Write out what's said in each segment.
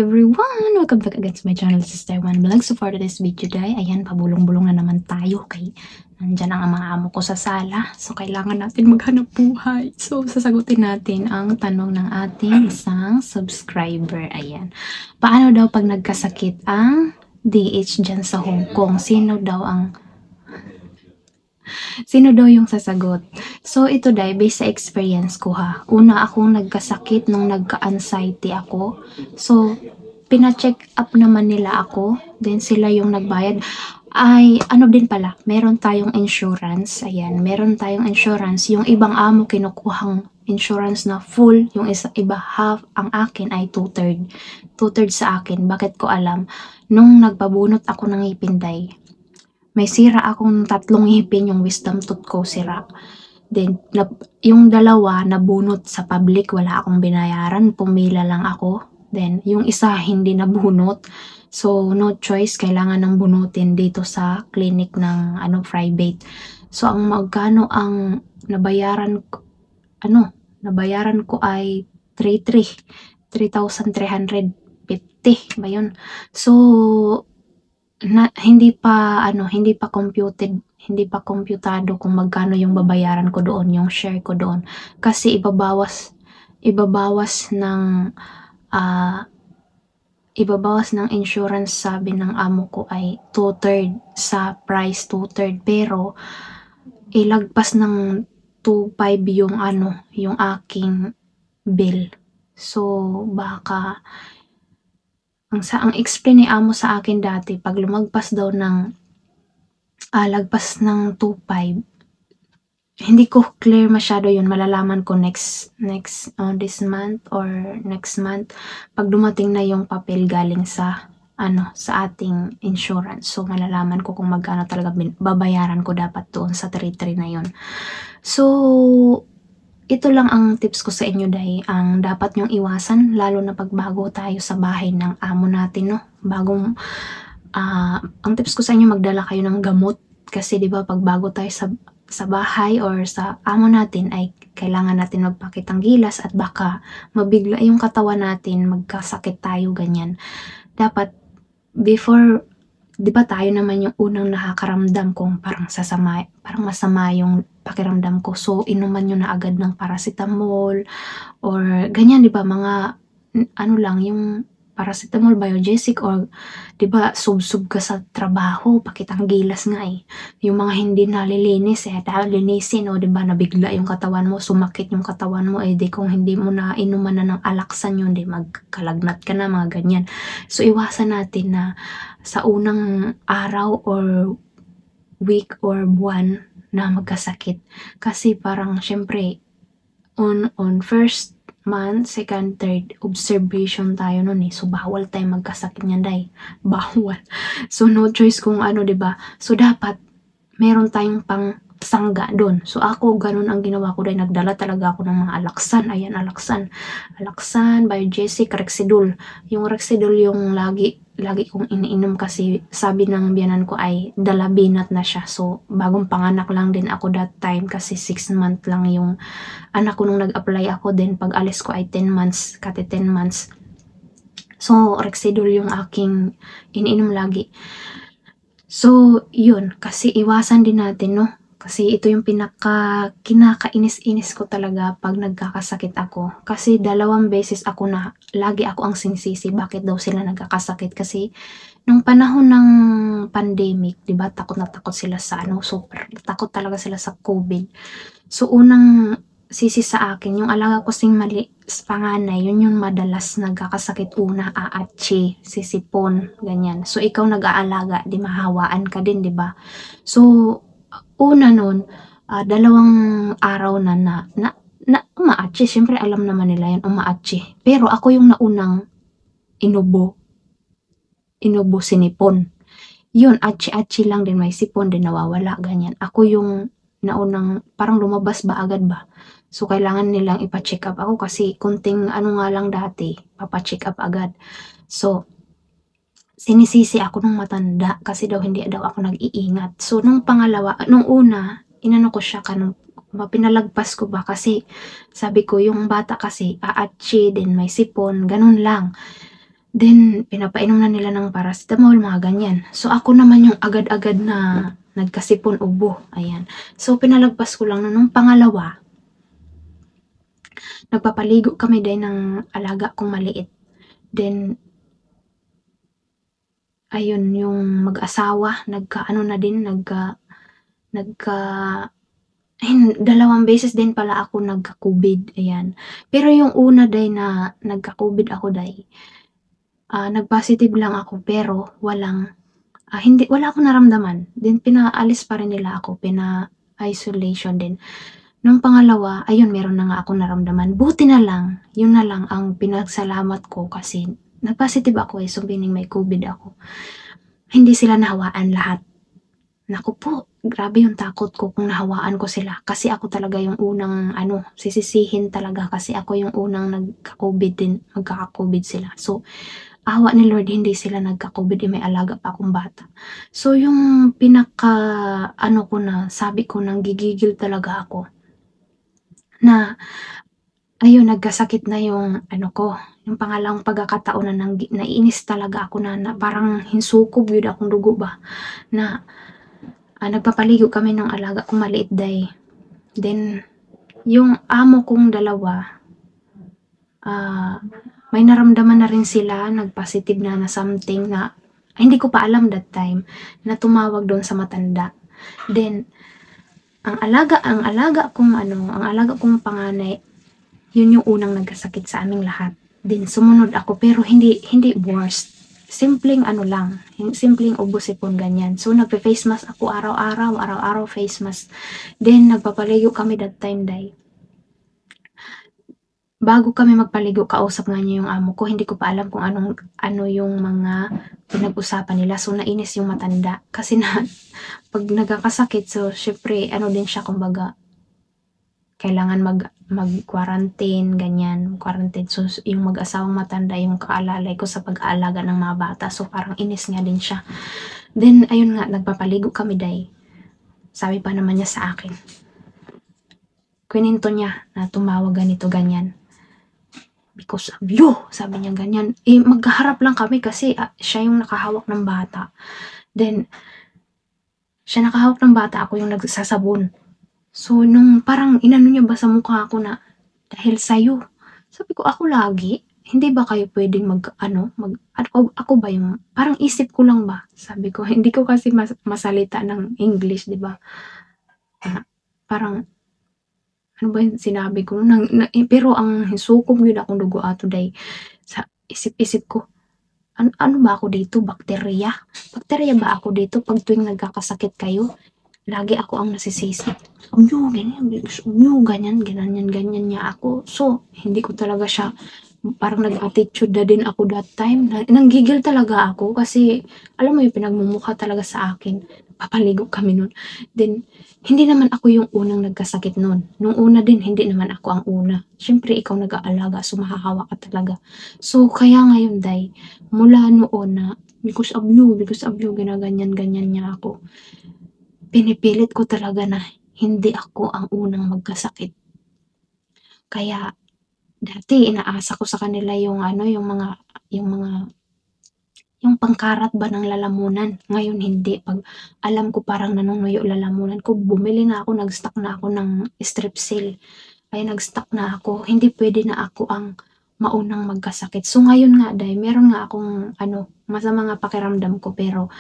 everyone! Welcome back again to my channel, Sister One Vlog. So for today's video day, ayan, pabulong-bulong na naman tayo kay nandyan ang mga amo ko sa sala. So kailangan natin maghanap buhay. So sasagutin natin ang tanong ng ating isang subscriber. Ayan. Paano daw pag nagkasakit ang DH dyan sa Hong Kong? Sino daw yung sasagot? So, ito dahil based sa experience ko ha. Una akong nagkasakit nung nagka-anxiety ako. So, pina-check up naman nila ako. Then, sila yung nagbayad. Ay, ano din pala, meron tayong insurance. Ayan, meron tayong insurance. Yung ibang amo kinukuhang insurance na full. Yung iba half. Ang akin ay 2/3. 2/3 sa akin. Bakit ko alam? Nung nagpabunot ako ng ipinday, may sira akong 3 ngipin, yung wisdom tooth ko sira. Then, yung dalawa nabunot sa public, wala akong binayaran, pumila lang ako. Then, yung isa hindi nabunot. So, no choice, kailangan nang bunutin dito sa clinic ng private. So, ang magkano ang nabayaran ko ay 3,350 ba yun? So, hindi pa kompyutado kung magkano yung babayaran ko doon, yung share ko doon. Kasi ibabawas ng insurance, sabi ng amo ko ay 2/3 sa price, 2/3. Pero ilagpas ng 2,500 yung aking bill. So baka ang explain ni amo sa akin dati, pag lumagpas daw ng lagpas ng 2,500, hindi ko clear masyado yun, malalaman ko next this month or next month pag dumating na yung papel galing sa ating insurance. So malalaman ko kung magkano talaga babayaran ko dapat doon sa 3,300 na yun. So ito lang ang tips ko sa inyo dahil ang dapat nyong iwasan, lalo na pag bago tayo sa bahay ng amo natin, no? Ang tips ko sa inyo, magdala kayo ng gamot. Kasi di ba pag bago tayo sa bahay or sa amo natin ay kailangan natin magpakitang gilas at baka mabigla yung katawan natin, magkasakit tayo, ganyan. Dapat before, di ba tayo naman yung unang nakakaramdam kung parang masama yung pakiramdam ko. So, inuman nyo na agad ng paracetamol or ganyan, di ba? Mga lang, yung paracetamol, biogesic, or di ba sub-sub ka sa trabaho, pakitang gilas nga eh. Yung mga hindi nalilinis dahil linisin, o di ba nabigla yung katawan mo, sumakit yung katawan mo, di kung hindi mo na inuman na ng alaksan yun, di magkalagnat ka na, mga ganyan. So, iwasan natin na sa unang araw or week or buwan na magkasakit. Kasi parang syempre on first month, second, third, observation tayo nun eh. So bawal tayo magkasakit niyan dahil bawal. So no choice kung diba? So dapat meron tayong pang sangga doon. So ako ganun ang ginawa ko dahil nagdala talaga ako ng mga alaksan. Ayan, alaksan, biogesic, Rexidol. Yung Rexidol yung lagi kong iniinom kasi sabi ng biyanan ko ay dalabinat na siya. So, bagong panganak lang din ako that time kasi 6 month lang yung anak ko nung nag-apply ako. Then, pag alis ko ay 10 months, kati 10 months. So, Rexidol yung aking iniinom lagi. So, yun. Kasi iwasan din natin, no? Kasi ito yung kinakainis-inis ko talaga pag nagkakasakit ako. Kasi 2 beses lagi ako ang sinisisi. Bakit daw sila nagkakasakit? Kasi nung panahon ng pandemic, di ba, takot na takot sila sa super takot talaga sila sa COVID. So, unang sisi sa akin, yung alaga ko sing mali, panganay, yun yung madalas nagkakasakit una, aatchi, sisipon, ganyan. So, ikaw nag-aalaga, di mahawaan ka din, di ba? So, una nun, 2 araw na umaatchi. Siyempre alam naman nila yan, umaatchi. Pero ako yung naunang inubo sinipon. Yun, atchi lang din, may sipon din nawawala, ganyan. Ako yung naunang, parang lumabas ba agad ba? So, kailangan nilang ipa-check up ako kasi kunting nga lang dati, papa-check up agad. So, sinisisi ako ng matanda kasi daw hindi daw ako nag-iingat. So, nung una, inano ko siya pinalagpas ko ba kasi sabi ko yung bata kasi aatchi din, may sipon, ganun lang. Then pinapainom na nila ng paracetamol, mga ganyan. So ako naman yung agad-agad na nagkasipon ubo, ayan. So pinalagpas ko lang nung pangalawa, nagpapaligo kami din ng alaga kong maliit. Then ayun yung mag-asawa nagkaano na din, nagka dalawang beses din pala ako nagka-COVID, ayan. Pero yung una day na nagka-COVID ako day, nag-positive lang ako pero wala akong naramdaman. Then pinaalis pa rin nila ako, pina-isolation din. Nung pangalawa, ayun meron na nga akong naramdaman. Buti na lang, yun na lang ang pinagsalamat ko kasi nag-positive ako so meaning may COVID ako. Hindi sila nahawaan lahat. Naku po, grabe yung takot ko kung nahawaan ko sila kasi ako talaga yung unang sisisihin talaga kasi ako yung unang nagka-COVID din, magkaka-COVID sila. So, awa ni Lord hindi sila nagka-COVID, may alaga pa akong bata. So, yung ko na, sabi ko nanggigigil talaga ako na ayun nagkasakit na yung yung pangalawang pagkakataon na naiinis talaga ako na parang hinsukob yun akong dugo ba na nagpapaligo kami ng alaga kong maliit day. Then, yung amo kong dalawa, may naramdaman na rin sila, nag-positive na something na hindi ko pa alam that time, na tumawag doon sa matanda. Then, ang alaga kong panganay, yun yung unang nagkasakit sa aming lahat. Then, sumunod ako, pero hindi worst. Simpleng simpleng ubo sipon ganyan. So, nagpe-face mask ako araw-araw face mask. Then, nagpapaligo kami that time day. Bago kami magpaligo, kausap nga niya yung amo ko. Hindi ko pa alam kung ano yung mga pinag-usapan nila. So, nainis yung matanda. Kasi pag nagkakasakit, so, syempre, din siya, kumbaga, kailangan mag-quarantine, ganyan, quarantine. So, yung mag-asawang matanda, yung kaalalay ko sa pag-aalaga ng mga bata. So, parang inis nga din siya. Then, ayun nga, nagpapaligo kami day. Sabi pa naman niya sa akin, kwininto niya na tumawag ganito, ganyan. Because of you, sabi niya ganyan. Magkaharap lang kami kasi siya yung nakahawak ng bata. Then, siya nakahawak ng bata, ako yung nagsasabon. So, nung parang inano niya ba sa mukha ko na, dahil sa'yo. Sabi ko, ako lagi? Hindi ba kayo pwedeng ako ba yung, parang isip ko lang ba? Sabi ko, hindi ko kasi masalita ng English, di ba? Parang, ano ba yung sinabi ko? Pero ang sukob yun akong dugo ato day. Sa isip-isip ko, ano ba ako dito? Bakterya? Bakterya ba ako dito pag tuwing nagkakasakit kayo? Lagi ako ang nasisisi. Ganyan niya ako. So, hindi ko talaga siya, parang nag-attitude na din ako that time. Nanggigil talaga ako kasi, alam mo yung pinagmumukha talaga sa akin. Papaligo kami nun. Then, hindi naman ako yung unang nagkasakit nun. Nung una din, hindi naman ako ang una. Siyempre, ikaw nag-aalaga, so mahahawa ka talaga. So, kaya ngayon, day, mula noon na, because of you, ginaganyan-ganyan niya ako. Pinipilit ko talaga na hindi ako ang unang magkasakit. Kaya dati inaasa ko sa kanila yung yung pangkarat ba ng lalamunan. Ngayon hindi. Pag alam ko parang nanunuyo lalamunan ko, bumili na ako, nag-stock na ako ng Strepsil. Ay nag-stock na ako. Hindi pwede na ako ang maunang magkasakit. So ngayon nga dahil meron nga akong masama nga pakiramdam ko pero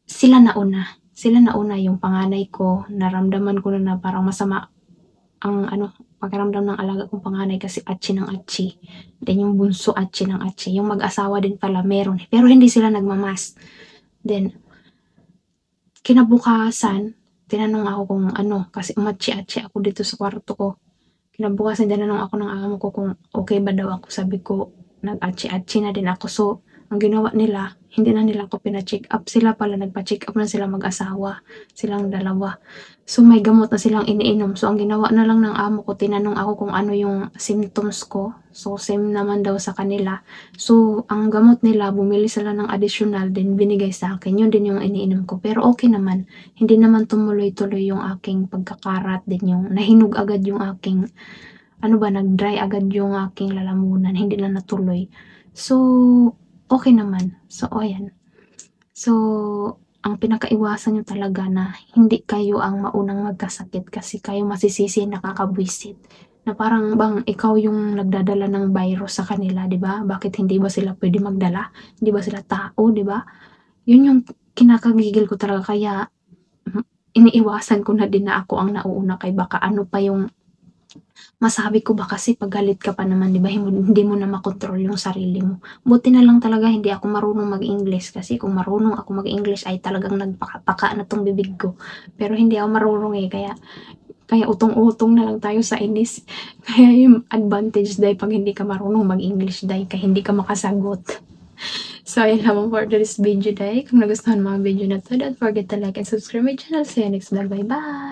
sila nauna yung panganay ko, naramdaman ko na parang masama ang pakiramdam ng alaga kong panganay kasi atchi ng atchi. Then yung bunso atchi ng atchi. Yung mag-asawa din pala meron. Pero hindi sila nagmamas. Then, kinabukasan, tinanong ako kung kasi umatchi-atchi ako dito sa kwarto ko. Kinabukasan, tinanong ako ng amo ko kung okay ba daw ako. Sabi ko, nag-atchi-atchi na din ako. So, ang ginawa nila, hindi na nila ako pina-check up. Sila pala, nagpa-check up na sila mag-asawa. Silang dalawa. So, may gamot na silang iniinom. So, ang ginawa na lang ng amo ko, tinanong ako kung ano yung symptoms ko. So, same naman daw sa kanila. So, ang gamot nila, bumili sila ng additional din, binigay sa akin. Yun din yung iniinom ko. Pero okay naman. Hindi naman tumuloy-tuloy yung aking pagkakarat din yung nahinog agad yung aking, nag-dry agad yung aking lalamunan. Hindi na natuloy. So, okay naman. So, ayan. So, ang pinakaiwasan niyo talaga na hindi kayo ang maunang magkasakit kasi kayo masisisi nakakabwisit. Na parang bang ikaw yung nagdadala ng virus sa kanila, 'di ba? Bakit hindi ba sila pwede magdala? Hindi ba sila tao, 'di ba? Yun yung kinakagigil ko talaga kaya iniiwasan ko na din na ako ang nauuna kay baka ano pa yung masabi ko ba kasi 'pag galit ka pa naman 'di ba hindi mo na makontrol yung sarili mo. Buti na lang talaga hindi ako marunong mag-English kasi kung marunong ako mag-English ay talagang nagpaka-paka na 'tong bibig ko. Pero hindi ako marunong, eh, kaya kaya utong-utong na lang tayo sa inis. Kaya yung advantage dahil 'pag hindi ka marunong mag-English dahil kaya hindi ka makasagot. So, ayun lamang for today's video dahil kung nagustuhan mo ang video na 'to, don't forget to like and subscribe my channel. See you next vlog. Bye-bye!